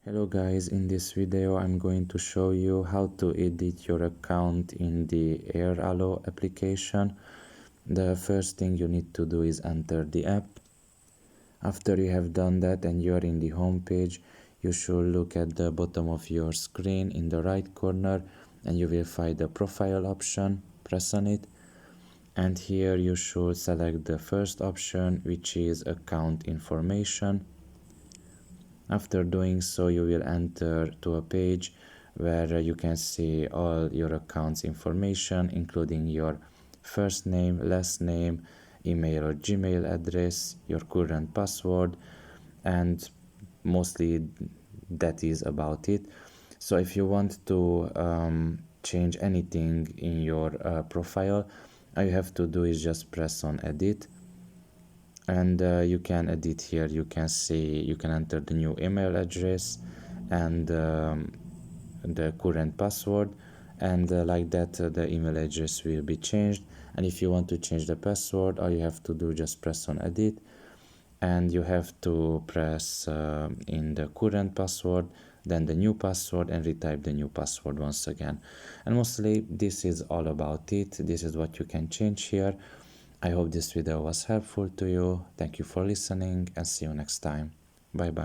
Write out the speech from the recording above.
Hello guys, in this video I'm going to show you how to edit your account in the Airalo application. The first thing you need to do is enter the app. After you have done that and you are in the home page, you should look at the bottom of your screen in the right corner and you will find the profile option. Press on it and here you should select the first option, which is account information. After doing so, you will enter to a page where you can see all your account's information, including your first name, last name, email or Gmail address, your current password, and mostly that is about it. So if you want to change anything in your profile, all you have to do is just press on edit. And you can edit here. You can see, you can enter the new email address and the current password, and like that the email address will be changed. And if you want to change the password, all you have to do just press on edit, and you have to press in the current password, then the new password, and retype the new password once again. And mostly this is all about it. This is what you can change here. I hope this video was helpful to you. Thank you for listening and see you next time. Bye bye.